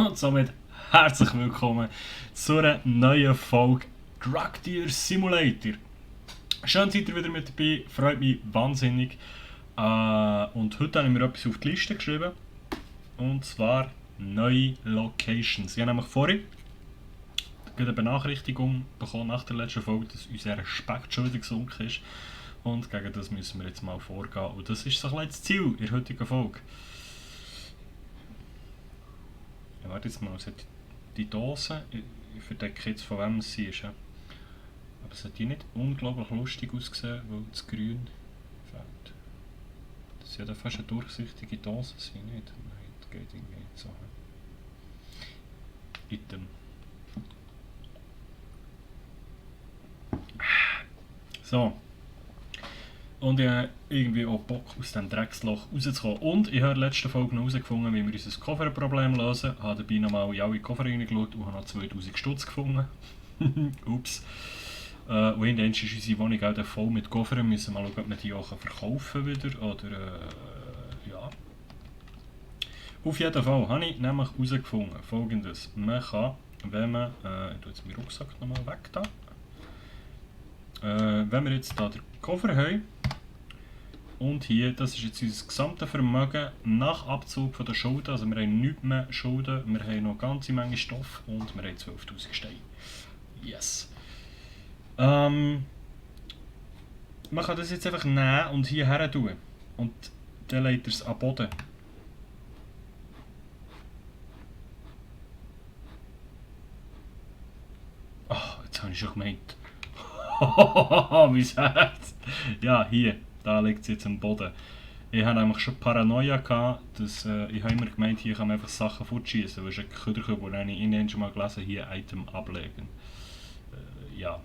Und somit herzlich willkommen zu einer neuen Folge Drug Dealer Simulator. Schön seid ihr wieder mit dabei, freut mich wahnsinnig. Und heute habe ich mir etwas auf die Liste geschrieben. Und zwar neue Locations. Ich habe nämlich vorhin eine Benachrichtigung bekommen nach der letzten Folge, dass unser Respekt schon wieder gesunken ist. Und gegen das müssen wir jetzt mal vorgehen. Und das ist so ein bisschen das Ziel in der heutigen Folge. Ja, warte jetzt mal, es hat die Dose, ich verdecke jetzt von wem sie ist. Ja. Aber es hat die nicht unglaublich lustig ausgesehen, weil das Grün fehlt. Das sollte ja fast eine durchsichtige Dose sein, nicht? Nein, das geht irgendwie nicht so. Item. So. Und ich habe irgendwie auch Bock, aus diesem Drecksloch rauszukommen. Und ich habe in der letzten Folge noch herausgefunden, wie wir unser Kofferproblem lösen. Ich habe dabei nochmal in alle Koffer reingeschaut und habe noch 2000 Stutz gefunden. Ups. Und irgendwann ist unsere Wohnung auch voll mit Koffern. Wir müssen mal schauen, ob wir die auch verkaufen wieder. Oder, ja. Auf jeden Fall habe ich nämlich herausgefunden, Folgendes. Man kann, wenn man... ich tue jetzt meinen Rucksack nochmal weg da. Wenn wir jetzt hier den Koffer haben, und hier, das ist jetzt unser gesamtes Vermögen nach Abzug von der Schulden, also wir haben nichts mehr Schulden, wir haben noch eine ganze Menge Stoff und wir haben 12'000 Steine. Yes. Man kann das jetzt einfach nehmen und hierher tun. Und dann legt er es am Boden. Ach, jetzt habe ich schon gemeint. Mein Herz. Ja, hier. Da liegt es jetzt am Boden. Ich hatte nämlich schon Paranoia gehabt, dass ich habe immer gemeint, hier kann man einfach Sachen fortschießen. Das ist ein Köderchen, wo ich in schon mal gelesen hier Item ablegen. Ja,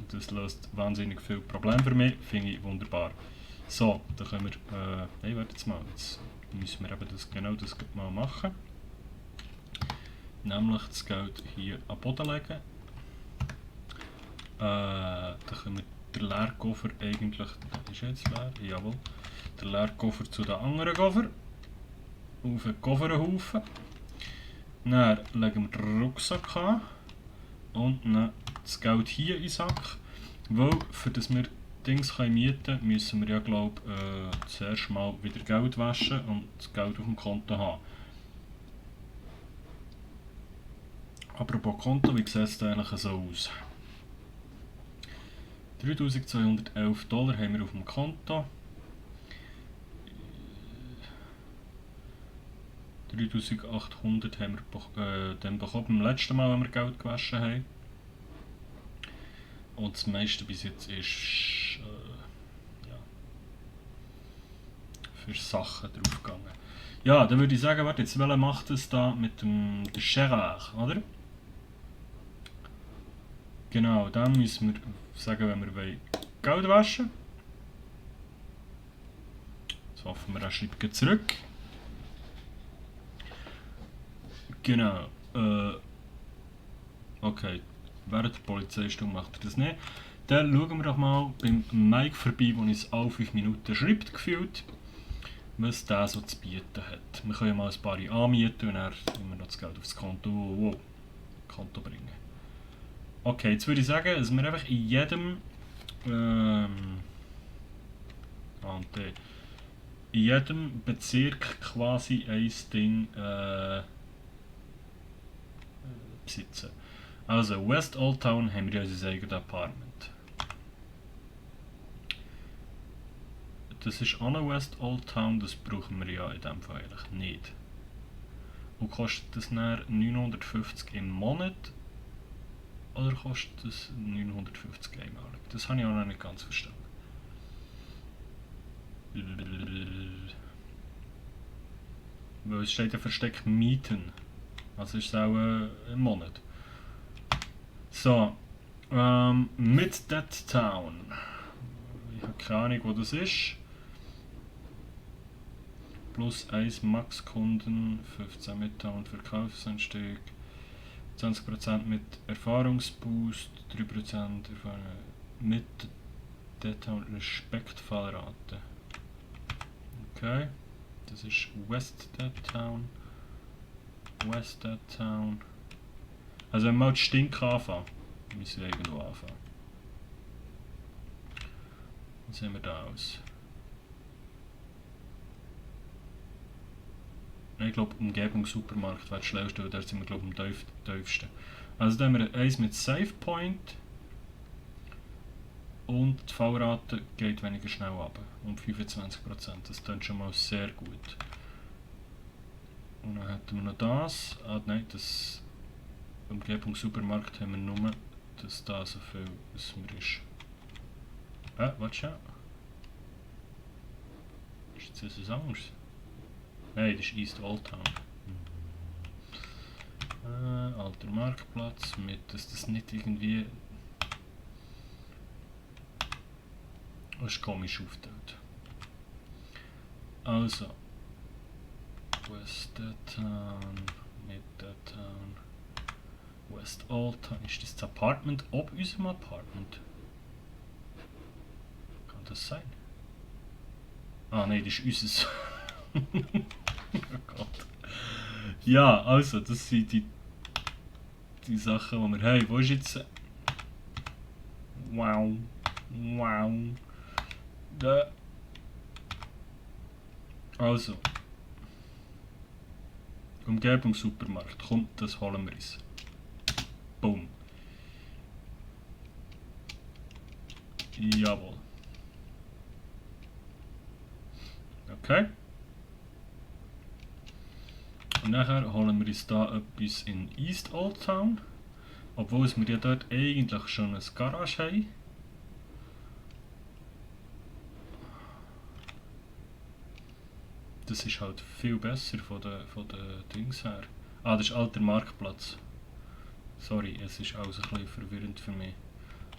das löst wahnsinnig viele Probleme für mich, finde ich wunderbar. So, dann können wir, nein, warte jetzt mal, jetzt müssen wir eben das mal machen. Nämlich das Geld hier am Boden legen. Dann können wir den Leerkoffer eigentlich, ist jetzt leer? Jawohl. Den Leerkoffer zu den anderen Koffer. Auf den Kofferhaufen. Dann legen wir den Rucksack an. Und dann das Geld hier in den Sack. Weil, für das wir Dings mieten können, müssen wir ja, glaube ich, zuerst mal wieder Geld waschen und das Geld auf dem Konto haben. Apropos Konto, wie sieht es eigentlich so aus? $3.211 haben wir auf dem Konto. 3.800 haben wir dann bekommen beim letzten Mal, wenn wir Geld gewaschen haben. Und das meiste bis jetzt ist ja, für Sachen draufgegangen. Ja, dann würde ich sagen, warte, jetzt welcher macht es da mit dem Gerard, oder? Genau, dann müssen wir sagen, wenn wir Geld waschen wollen. Jetzt hoffen wir, er schreibt zurück. Genau. Okay, während der Polizeistunde macht er das nicht. Dann schauen wir doch mal beim Mike vorbei, der uns alle 5 Minuten schreibt, gefühlt, was der so zu bieten hat. Wir können ja mal ein paar anmieten und dann immer noch das Geld aufs Konto bringen. Okay, jetzt würde ich sagen, dass wir einfach in jedem in jedem Bezirk quasi ein Ding besitzen. Also West Old Town haben wir ja unser eigenes Apartment. Das ist auch noch West Old Town, das brauchen wir ja in dem Fall eigentlich nicht. Und kostet das dann 950 im Monat? Oder kostet das 950 einmalig? Das habe ich auch noch nicht ganz verstanden. Weil es steht ja versteckt Mieten. Also ist es auch ein Monat. So. Mit That Town. Ich habe keine Ahnung, wo das ist. Plus 1 Max-Kunden, 15 Midtown Verkaufsanstieg. 20% mit Erfahrungsboost, 3% Erfahrung mit Detail Respektfallrate. Okay, das ist West Town. West Dead Town. Also wenn wir mal die Stink anfangen, müssen wir irgendwo anfangen. Wie sehen wir da aus? Ich glaube, Umgebung Supermarkt wäre das Schlauste, weil dort sind wir glaube ich am tiefsten. Also da haben wir eins mit Save Point. Und die Fallrate geht weniger schnell runter, um 25%. Das klingt schon mal sehr gut. Und dann hätten wir noch das. Ah nein, das Umgebung Supermarkt haben wir nur, dass da so viel es mir ist. Warte schon. Ist das etwas anderes? Nein, das ist East Old Town. Alter Marktplatz, mit dass das nicht irgendwie. Das ist komisch aufgeteilt. Also. West Dead Town, Mid Dead Town, West Old Town. Ist das Apartment ob unserem Apartment? Kann das sein? Ah nein, das ist unseres. Oh Gott. Ja, also, das sind die Sachen, die wir haben. Wo ist jetzt. Wow. Wow. Da. Also. Umgebung Supermarkt. Komm, das holen wir uns. Boom. Jawohl. Okay. Und nachher holen wir uns da etwas in East Old Town. Obwohl wir ja dort eigentlich schon ein Garage haben. Das ist halt viel besser von den Dings her. Ah, das ist alter Marktplatz. Sorry, es ist alles ein bisschen verwirrend für mich.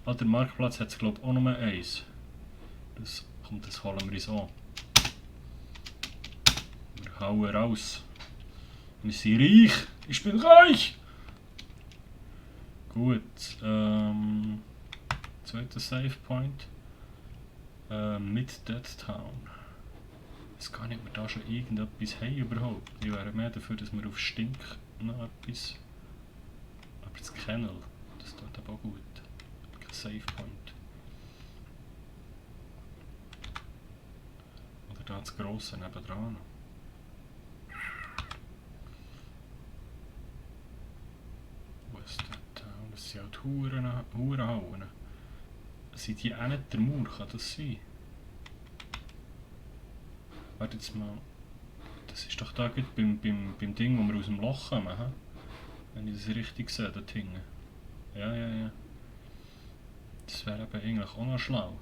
Alter Marktplatz hat es glaube ich auch nur eins. Das holen wir uns an. Wir hauen raus. Wir sind reich! Ich bin reich! Gut. Zweiter Save Point. Mit Dead Town. Ich weiß gar nicht, ob wir da schon irgendetwas haben überhaupt. Ich wäre mehr dafür, dass wir auf Stink noch etwas. Aber das Kennel, das tut aber auch gut. Kein Save Point. Oder da das Grosse nebendran. West Dead Town, das sind halt Hurenhauen. Sind die auch nicht der Mauer? Kann das sein? Warte jetzt mal. Das ist doch da beim Ding, wo wir aus dem Loch kommen. He? Wenn ich das richtig sehe, dort hinten. Ja. Das wäre eben eigentlich auch noch schlau.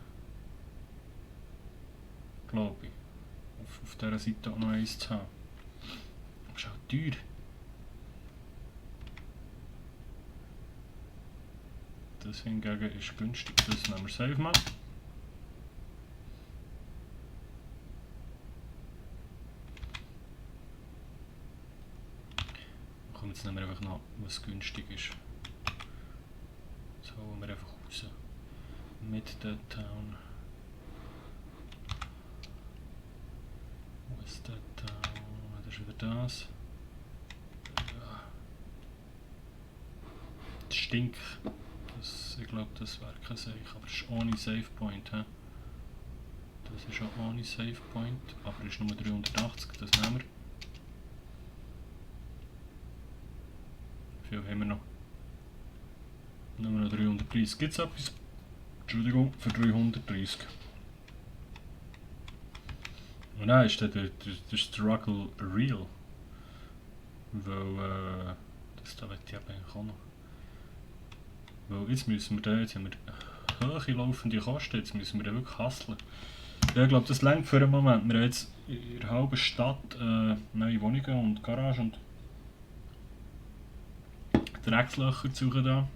Glaube ich. Auf dieser Seite auch noch eins zu haben. Das ist auch teuer. Das hingegen ist günstig. Das nehmen wir safe mal. Jetzt nehmen wir einfach noch, was günstig ist. So holen wir einfach raus. Mit Dead Town. West Dead Town. Das ist wieder das. Das stinkt. Ich glaube, das wäre kein Safe. Aber es ist ohne Save Point. He? Das ist auch ohne Save Point. Aber es ist nur 380. Das nehmen wir. Wie viel haben wir noch? Nur noch 330. Gibt es etwas? Entschuldigung, für 330. Und dann ist der Struggle real. Weil, das da möchte ich eigentlich auch noch. Weil jetzt müssen wir da, jetzt haben wir hohe laufende Kosten, jetzt müssen wir da wirklich hustlen. Ja, ich glaube, das reicht für einen Moment. Wir haben jetzt in der halben Stadt neue Wohnungen und Garage und Dreckslöcher zu suchen da.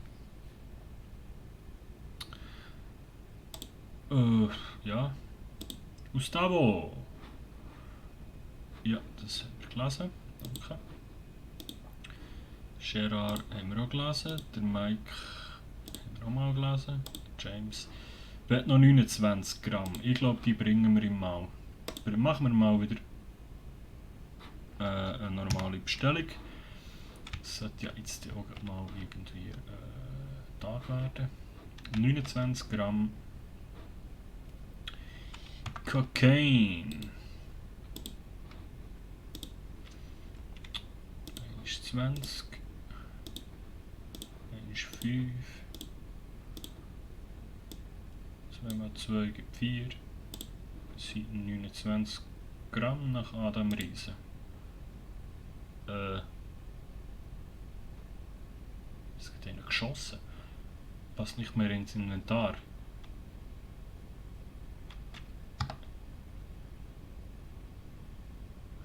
Ja. Gustavo! Ja, das haben wir gelesen. Danke. Gerard haben wir auch gelesen. Der Mike haben wir auch mal gelesen. James. Wir haben noch 29 Gramm. Ich glaube, die bringen wir ihm mal. Aber machen wir mal wieder eine normale Bestellung. Das sollte ja jetzt auch mal irgendwie da werden. 29 Gramm Kokain. 20, 5, 2 mal 2 gibt 4, das sind 29 Gramm nach Adam Riese. Das hat einer geschossen. Passt nicht mehr ins Inventar.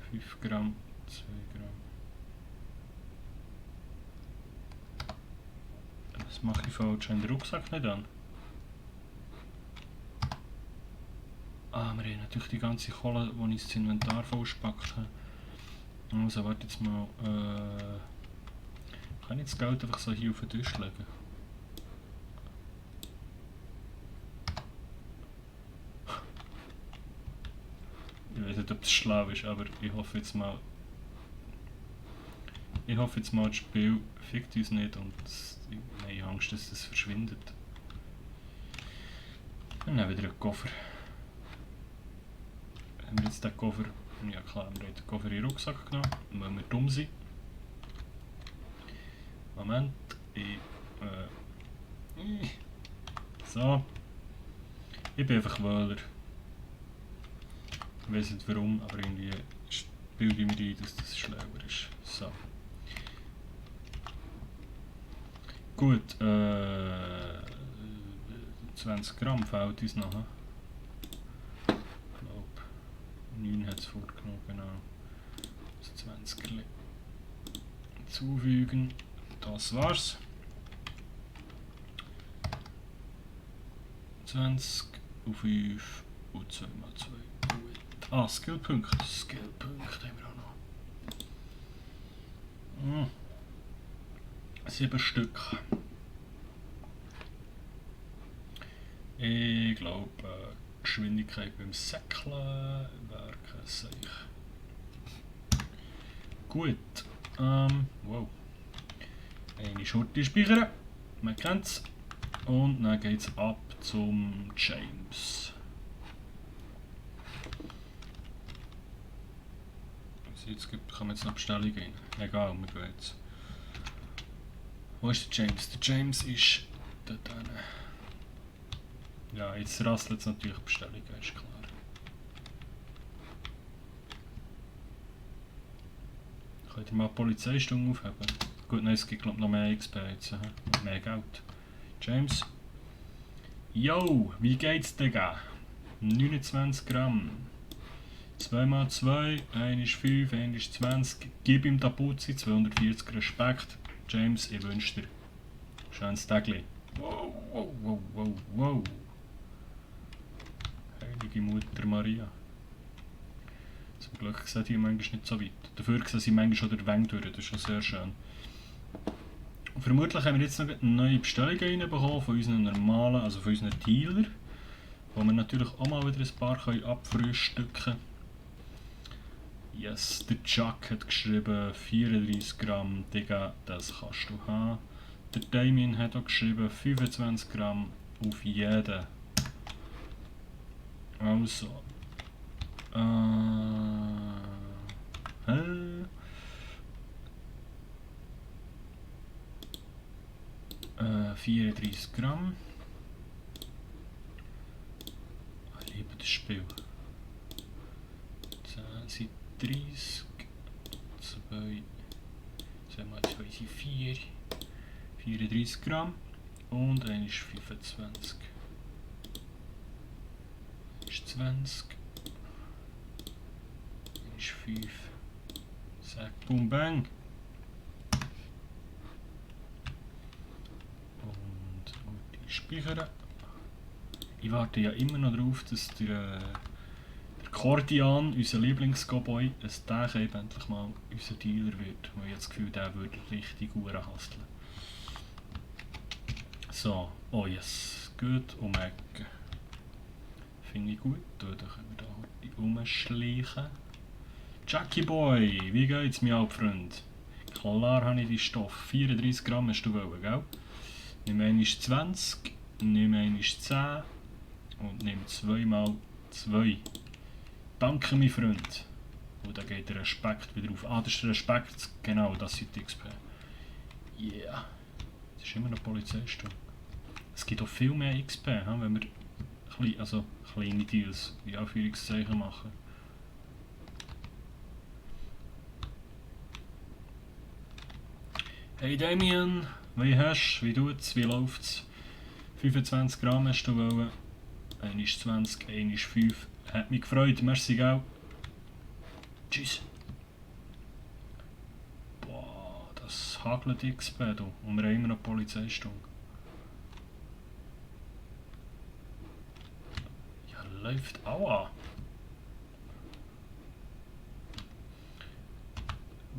Fünf Gramm, 2 Gramm. Das mache ich falsch, den Rucksack nicht an. Ah, wir haben natürlich die ganze Kohle, die ich ins Inventar vollgepackt habe. Also warte jetzt mal. Kann ich das Geld einfach so hier auf den Tisch legen? Ich weiß nicht, ob das schlau ist, aber ich hoffe jetzt mal. Das Spiel fickt uns nicht und ich habe Angst, dass das verschwindet. Und dann wieder einen Koffer. Haben wir jetzt den Koffer? Ja klar, wir haben den Koffer in den Rucksack genommen, weil wir dumm sind. Moment, so. Ich bin einfach Wähler. Ich weiß nicht warum, aber irgendwie bilde ich mir ein, dass das schlauer ist. So. Gut, 20 Gramm fehlt uns noch. Ich glaube, 9 hat es vorgenommen, genau. Das 20 zufügen. Das war's. 20 und 5 und 2 mal 2. Gut. Ah, Skillpunkte. Skillpunkte haben wir auch noch. 7 Stück. Ich glaube, Geschwindigkeit beim Säckeln wäre kein Seich. Gut. Wow. Eine Schurte speichern. Man kennt's. Und dann geht's ab zum James. Also jetzt kann man jetzt noch Bestellung rein. Egal, wir gehen jetzt. Wo ist der James? Der James ist dort hinten. Ja, jetzt rasselt es natürlich Bestellungen, ist klar. Könnt ihr mal die Polizeistunde aufheben? Gut, nein, es gibt glaube ich noch mehr XP jetzt, noch mehr Geld. James? Yo, wie geht's dir? 29 Gramm. 2 mal 2, 1 ist 5, 1 ist 20. Gib ihm Tapuzzi, 240 Respekt. James, ich wünsche dir. Schönes Tagli. Wow, wow, wow, wow, wow. Heilige Mutter Maria. Zum Glück sieht hier manchmal nicht so weit. Dafür sehen sie manchmal schon den Weg durch, das ist schon sehr schön. Und vermutlich haben wir jetzt noch eine neue Bestellung reinbekommen von unseren normalen, also von unseren Dealer. Wo wir natürlich auch mal wieder ein paar abfrühstücken können. Yes, der Chuck hat geschrieben 34 Gramm, Digga, das kannst du haben. Der Damien hat auch geschrieben 25 Gramm auf jeden. Also. 34 Gramm. Ich liebe das Spiel. 10 sind 30. 2 mal 2 sind 4. 34 Gramm. Und einer ist 25. Ist 20. Ist 5. Sag boom bang. Und die speichern. Ich warte ja immer noch darauf, dass der Cordian, unser Lieblingscowboy, dass der endlich mal unser Dealer wird. Weil ich das Gefühl, der würde richtig gut hasseln. So, oh yes, gut um Ecke. Finde ich gut, da können wir da heute umschleichen. Jackie Boy, wie geht's, mein Altfreund? Klar habe ich die Stoff. 34 Gramm hast du wollen, gell? Nimm einmal 20, nimm einmal 10 und nimm 2 mal 2. Danke, mein Freund. Und dann geht der Respekt wieder auf. Ah, das ist der Respekt, genau, das sind die XP. Yeah. Das ist immer noch Polizeistunde. Es gibt auch viel mehr XP, wenn wir kleine Deals in Anführungszeichen machen. Hey Damien, wie hast du? Wie tut's? Wie läuft's? 25 Gramm hast du wollen. 1 ist 20, 1 ist 5. Hat mich gefreut, merci, gell? Tschüss. Boah, das hagelt XP, du. Und wir haben immer noch Polizeistunde. Ja, läuft auch an.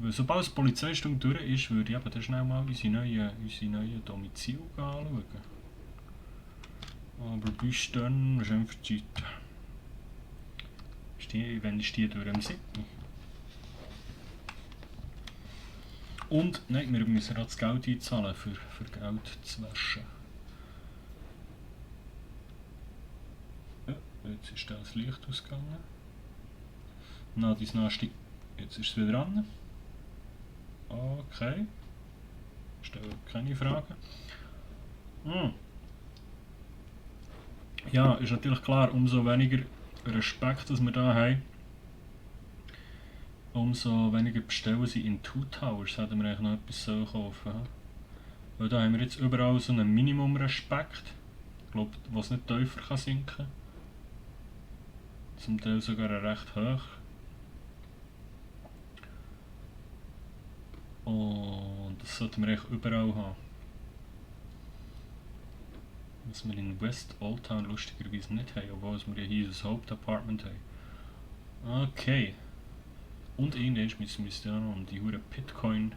Sobald die Polizeistunde durch ist, würde ich eben dann schnell mal unsere neuen Domizile anschauen. Aber bis dann ist einfach Zeit. Wenn ist die durch am 7. Und, nein, wir müssen auch das Geld einzahlen, für Geld zu waschen. Ja, jetzt ist das Licht ausgegangen. Na, das nächste. Jetzt ist es wieder an. Okay. Stelle keine Fragen. Ja, ist natürlich klar, umso weniger Respekt, dass wir da haben, umso weniger bestellen sie in Two Towers. Hätten wir eigentlich noch etwas so kaufen. Weil da haben wir jetzt überall so einen Minimum-Respekt. Ich glaube, was nicht tiefer kann sinken. Zum Teil sogar recht hoch. Und das sollten wir eigentlich überall haben. Was wir in West Old Town lustigerweise nicht haben, obwohl wir ja hier das Hauptapartment haben. Okay. Und irgendwann müssen wir uns dann noch um die hure Bitcoin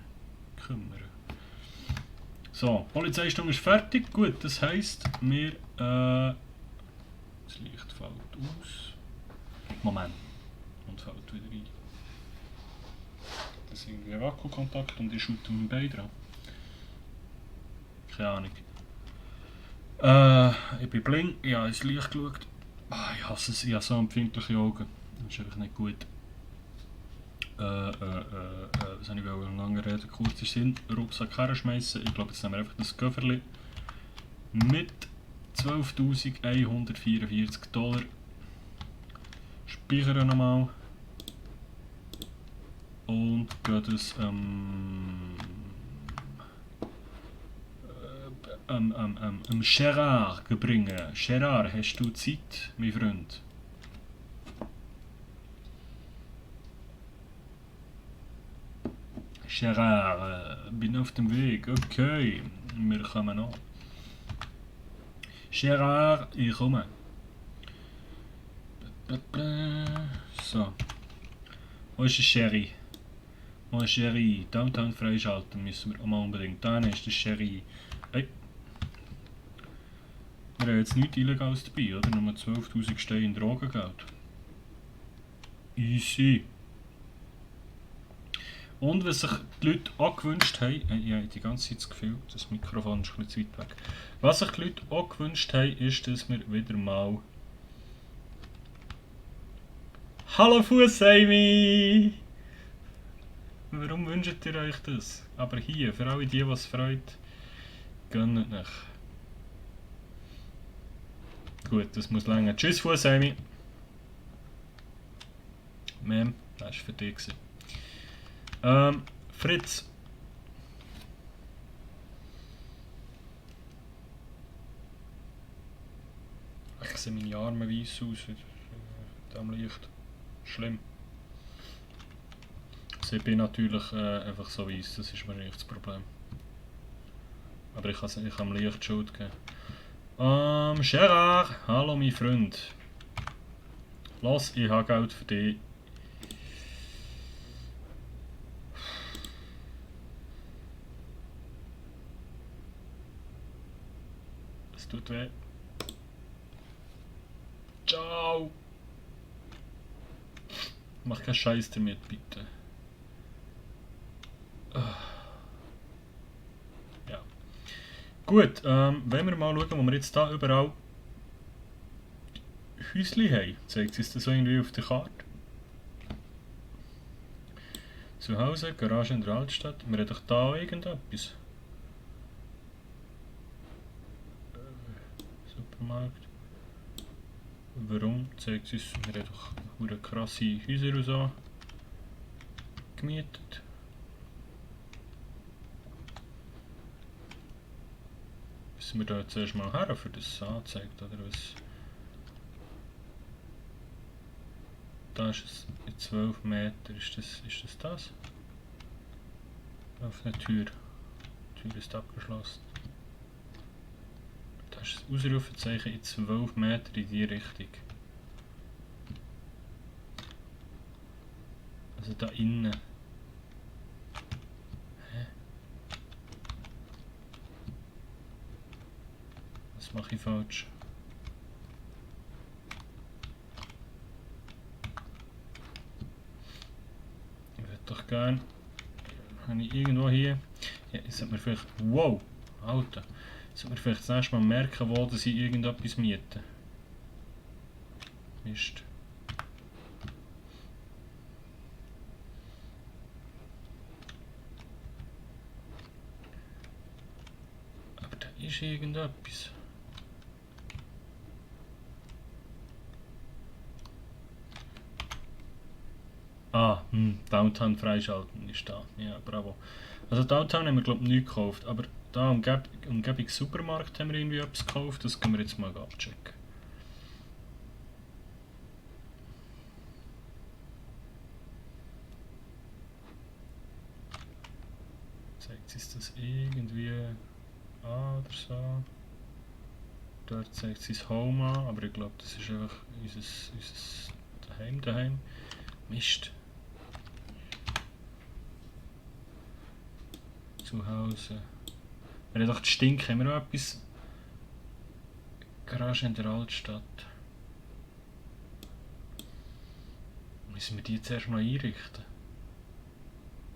kümmern. So, Polizeistunde ist fertig. Gut, das heisst, wir. Das Licht fällt aus. Moment. Und fällt wieder rein. Das ist irgendwie ein Akkukontakt und ich schaute mein Bein dran. Keine Ahnung. Ich bin blind, ich habe ins Licht geschaut. Ich hasse es, ich habe so empfindliche Augen. Das ist einfach nicht gut. Was habe ich lange reden? Kurz ist Sinn, Rucksack herschmeißen. Ich glaube, jetzt nehmen wir einfach das Köfferli mit 12.144 $. Speichern nochmal. Und geht es Gerard bringen. Gerard, hast du Zeit, mein Freund? Gerard, bin auf dem Weg. Okay, wir kommen noch. Gerard, ich komme. So. Wo ist der Sherry? Wo ist Sherry? Downtown freischalten müssen wir auch mal unbedingt. Da ist der Sherry. Hey. Wir haben jetzt nichts Illegales dabei, oder? Nur 12.000 Steine in Drogengeld. Easy. Und was sich die Leute auch gewünscht haben, ich habe die ganze Zeit das Gefühl, das Mikrofon ist ein bisschen zu weit weg. Was sich die Leute auch gewünscht haben, ist, dass wir wieder mal... Hallo Fussheimi! Warum wünscht ihr euch das? Aber hier, für alle die, was freut, gönnt nicht. Gut, das muss länger. Tschüss Fussheimi! Mem, das war für dich. Fritz. Ich sehe meine Arme weiss aus mit dem Licht. Schlimm. Ich bin natürlich einfach so weiss, das ist wahrscheinlich das Problem. Aber ich kann am Licht Schuld geben. Gerard, hallo mein Freund. Los, ich habe Geld für dich. Es tut weh. Ciao. Mach keinen Scheiß damit, bitte. Gut, wenn wir mal schauen, wo wir jetzt da überall Häuschen haben, zeigt uns das so irgendwie auf der Karte. Zu Hause, Garage in der Altstadt. Wir haben doch da irgendetwas. Supermarkt. Warum zeigt es uns, wir haben doch eine krasse Häuser und so gemietet. Müssen wir da zuerst mal her, für das anzeigt, oder was? Da ist es in 12 Meter, ist das das? Auf eine Tür. Die Tür ist abgeschlossen. Da ist das Ausrufezeichen in 12 Meter in die Richtung. Also da innen. Hä? Was mache ich falsch? Ich würde doch gerne. Habe ich irgendwo hier. Ja, jetzt sollte man vielleicht. Wow! Alter! Jetzt sollte man vielleicht das nächste Mal merken, wo dass ich irgendetwas miete. Mist. Aber da ist irgendetwas. Downtown freischalten ist da. Ja, bravo. Also Downtown haben wir glaube ich nicht gekauft, aber da Umgebung Supermarkt haben wir irgendwie etwas gekauft, das können wir jetzt mal abchecken. Zeigt sich das irgendwie an oder so? Dort zeigt sich das Home an, aber ich glaube das ist einfach unser Daheim. Mist. Zu Hause. Wenn ich dachte, stinkt, haben wir noch etwas. Garage in der Altstadt. Müssen wir die zuerst noch einrichten?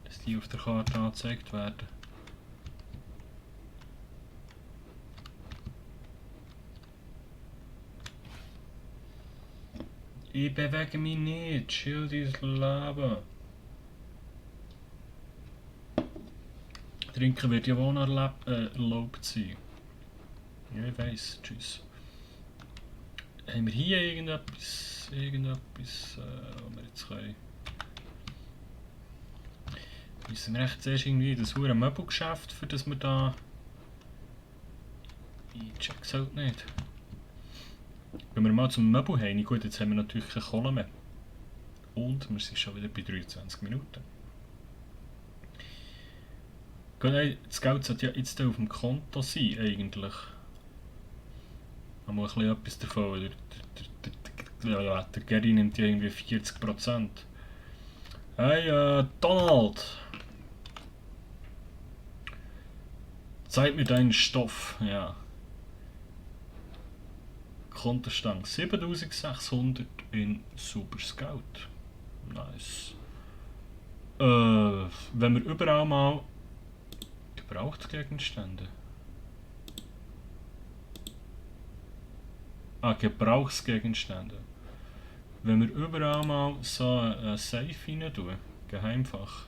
Dass die auf der Karte angezeigt werden. Ich bewege mich nicht, chill dein Leben. Trinken wird ja wohl noch erlaubt sein. Ja, ich weiss, tschüss. Haben wir hier irgendetwas, was wir jetzt können? Müssen wir echt zuerst irgendwie das hure Möbelgeschäft, für das wir da... Ich check's halt nicht. Wenn wir mal zum Möbel haben, gut, jetzt haben wir natürlich keine Kohle mehr. Und wir sind schon wieder bei 23 Minuten. Das Geld sollte ja jetzt auf dem Konto sein, eigentlich. Aber ein bisschen etwas davon. Der Gary nimmt ja irgendwie 40%. Hey, Donald! Zeig mir deinen Stoff, ja. Kontostand 7600 in Super Scout. Nice. Wenn wir überall mal Gebrauchsgegenstände. Gebrauchsgegenstände. Wenn wir überall mal so ein Safe rein tun, Geheimfach.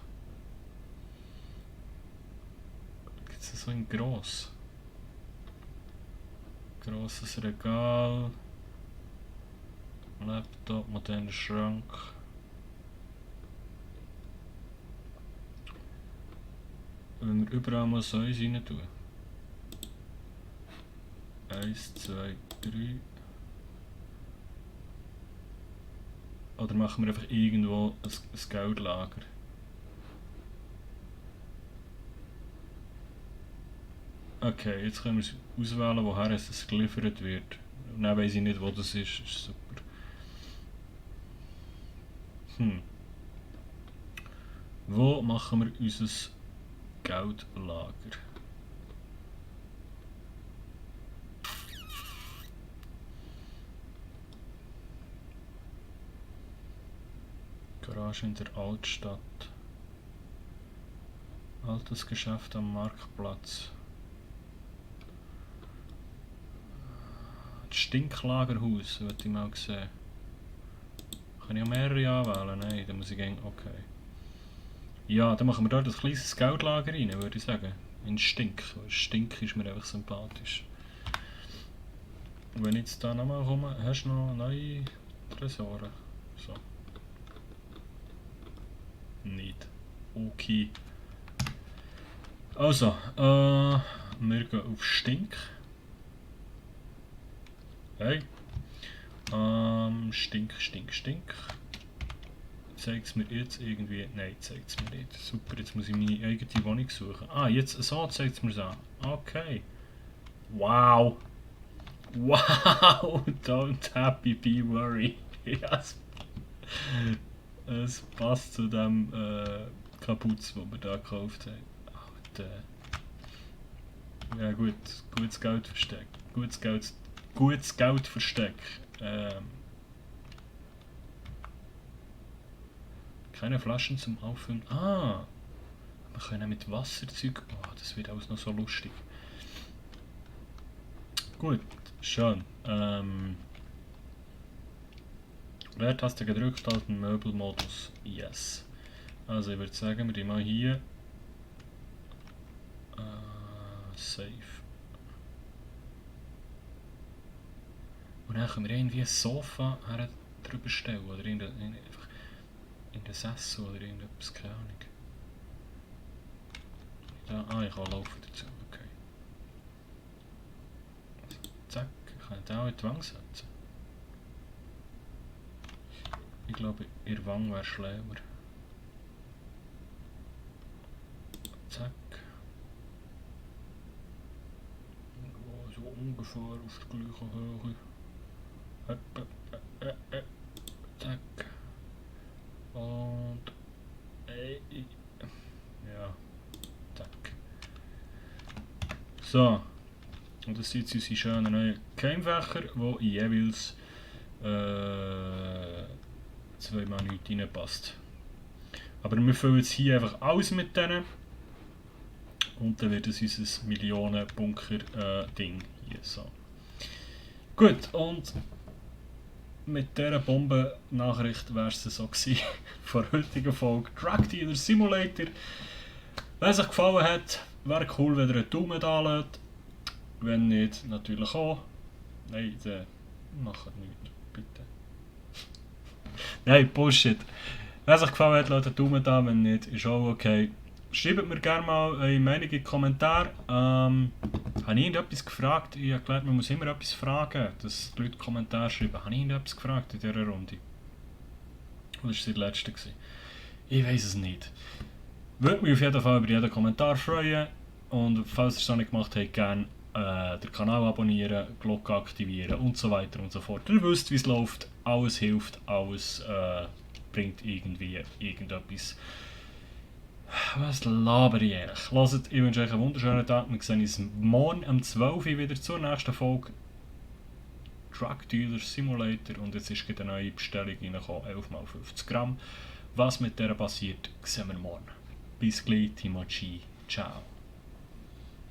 Gibt es so ein grosses Regal, Laptop, moderner Schrank. Wenn wir überall mal so eins rein tun. 1, 2, 3. Oder machen wir einfach irgendwo ein Geldlager. Okay, jetzt können wir auswählen, woher es geliefert wird. Und dann weiss ich nicht, wo das ist super. Wo machen wir unser Geldlager? Garage in der Altstadt. Altes Geschäft am Marktplatz. Stinklagerhaus, würde ich mal sehen. Kann ich auch mehrere anwählen? Nein, dann muss ich gehen. Okay. Ja, dann machen wir dort ein kleines Geldlager rein, würde ich sagen. In Stink. Stink ist mir einfach sympathisch. Und wenn ich jetzt da nochmal komme, hast du noch neue Tresoren? So. Nicht. Okay. Also, wir gehen auf Stink. Hey. Stink. Zeigt es mir jetzt irgendwie? Nein, zeigt es mir nicht. Super, jetzt muss ich meine eigene Wohnung suchen. Ah, jetzt so zeigt es mir an. Okay. Wow. Wow, don't happy, be worry. Yes. Es passt zu dem Kaputz, den wir da gekauft haben. Alter. Ja gut, gutes Geld versteckt. Gutes Geld versteckt. Keine Flaschen zum Auffüllen. Ah! Wir können mit Wasserzeug. Oh, das wird alles noch so lustig. Gut, schön. Leertaste gedrückt, halt den Möbelmodus. Yes. Also ich würde sagen, wir die mal hier. Save. Und dann können wir irgendwie ein Sofa drüber stellen oder einfach in den Sessel oder irgendetwas, keine Ahnung. Da, ich kann laufen dazu, okay. Zack, ich kann den auch in die Wange setzen. Ich glaube, ihr Wange wäre schlauer. Zack. So ungefähr auf der gleichen Höhe. Zack. Und ja, zack. So. Und das sind unsere schönen neuen Keimfächer, die jeweils 2 mal nichts reinpasst. Aber wir füllen jetzt hier einfach alles mit denen. Und dann wird es unser Millionen-Bunker-Ding hier so. Gut, und mit dieser Bombennachricht wäre es so gewesen von der heutigen Folge Drug Dealer Simulator. Wenn es euch gefallen hat, wäre cool, wenn ihr einen Daumen da lasst. Wenn nicht, natürlich auch. Nein, dann macht nichts, bitte. Nein, Bullshit. Wenn es euch gefallen hat, lasst einen Daumen da, wenn nicht, ist auch okay. Schreibt mir gerne mal eure Meinung in die Kommentare. Habe ich irgendetwas gefragt? Ich habe gelernt, man muss immer etwas fragen, dass die Leute Kommentare schreiben. Habe ich irgendetwas gefragt in dieser Runde? Oder war es die letzte? Ich weiß es nicht. Würde mich auf jeden Fall über jeden Kommentar freuen. Und falls ihr es noch nicht gemacht habt, gerne den Kanal abonnieren, Glocke aktivieren und so weiter und so fort. Ihr wisst, wie es läuft. Alles hilft, alles bringt irgendwie irgendetwas. Was laber ich eigentlich? Hört, ich wünsche euch einen wunderschönen Tag. Wir sehen uns morgen um 12 Uhr wieder zur nächsten Folge Drug Dealer Simulator. Und jetzt ist eine neue Bestellung reingekommen, 11x50 Gramm. Was mit der passiert, sehen wir morgen. Bis gleich, Timo G. Ciao.